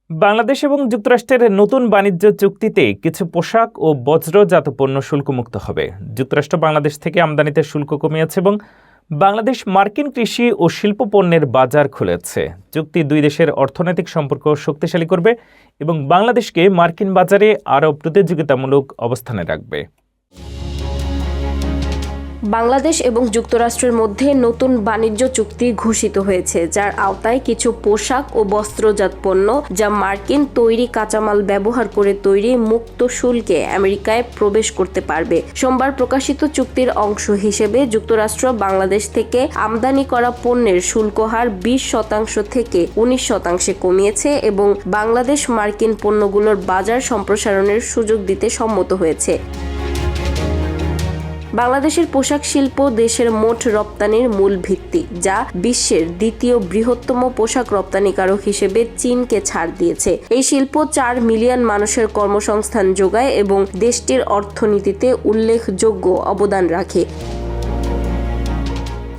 বাংলাদেশ এবং যুক্তরাষ্ট্রের নতুন বাণিজ্য চুক্তিতে কিছু পোশাক ও বজ্রজাত পণ্য শুল্কমুক্ত হবে। যুক্তরাষ্ট্র বাংলাদেশ থেকে আমদানিতে শুল্ক কমিয়েছে এবং বাংলাদেশ মার্কিন কৃষি ও শিল্প পণ্যের বাজার খুলেছে। চুক্তি দুই দেশের অর্থনৈতিক সম্পর্ক শক্তিশালী করবে এবং বাংলাদেশকে মার্কিন বাজারে আরও প্রতিযোগিতামূলক অবস্থানে রাখবে। বাংলাদেশ এবং যুক্তরাষ্ট্রের মধ্যে নতুন বাণিজ্য চুক্তি ঘোষিত হয়েছে, যার আওতায় কিছু পোশাক ও বস্ত্রজাত পণ্য যা মার্কিন তৈরি কাঁচামাল ব্যবহার করে তৈরি মুক্ত শুল্কে আমেরিকায় প্রবেশ করতে পারবে। সোমবার প্রকাশিত চুক্তির অংশ হিসেবে যুক্তরাষ্ট্র বাংলাদেশ থেকে আমদানি করা পণ্যের শুল্ক হার 20% থেকে 19% কমিয়েছে এবং বাংলাদেশ মার্কিন পণ্যগুলোর বাজার সম্প্রসারণের সুযোগ দিতে সম্মত হয়েছে। বাংলাদেশের পোশাক শিল্প দেশের মোট রপ্তানির মূল ভিত্তি, যা বিশ্বের দ্বিতীয় বৃহত্তম পোশাক রপ্তানিকারক হিসেবে চীনকে ছাড় দিয়েছে। এই শিল্প 4 মিলিয়ন মানুষের কর্মসংস্থান যোগায় এবং দেশটির অর্থনীতিতে উল্লেখযোগ্য অবদান রাখে।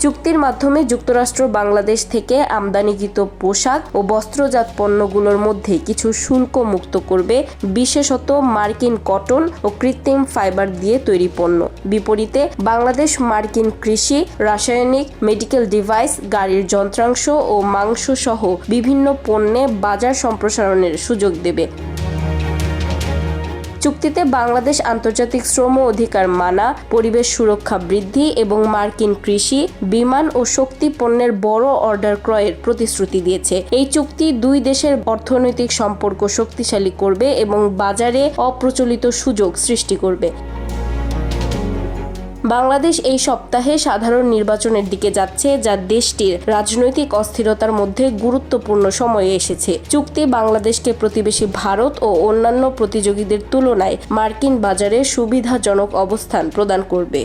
চুক্তির মাধ্যমে যুক্তরাষ্ট্র বাংলাদেশ থেকে আমদানিকৃত পোশাক ও বস্ত্রজাত পণ্যগুলোর মধ্যে কিছু শুল্ক মুক্ত করবে, বিশেষত মার্কিন কটন ও কৃত্রিম ফাইবার দিয়ে তৈরি পণ্য। বিপরীতে বাংলাদেশ মার্কিন কৃষি, রাসায়নিক, মেডিকেল ডিভাইস, গাড়ির যন্ত্রাংশ ও মাংস সহ বিভিন্ন পণ্যে বাজার সম্প্রসারণের সুযোগ দেবে। চুক্তিতে বাংলাদেশ আন্তর্জাতিক শ্রম অধিকার মানা, পরিবেশ সুরক্ষা বৃদ্ধি এবং মার্কিন কৃষি, বিমান ও শক্তি পণ্যের বড় অর্ডার ক্রয়ের প্রতিশ্রুতি দিয়েছে। এই চুক্তি দুই দেশের অর্থনৈতিক সম্পর্ক শক্তিশালী করবে এবং বাজারে অপ্রচলিত সুযোগ সৃষ্টি করবে। বাংলাদেশ এই সপ্তাহে সাধারণ নির্বাচনের দিকে যাচ্ছে, যা দেশটির রাজনৈতিক অস্থিরতার মধ্যে গুরুত্বপূর্ণ সময়ে এসেছে। চুক্তি বাংলাদেশকে প্রতিবেশী ভারত ও অন্যান্য প্রতিযোগীদের তুলনায় মার্কিন বাজারে সুবিধাজনক অবস্থান প্রদান করবে।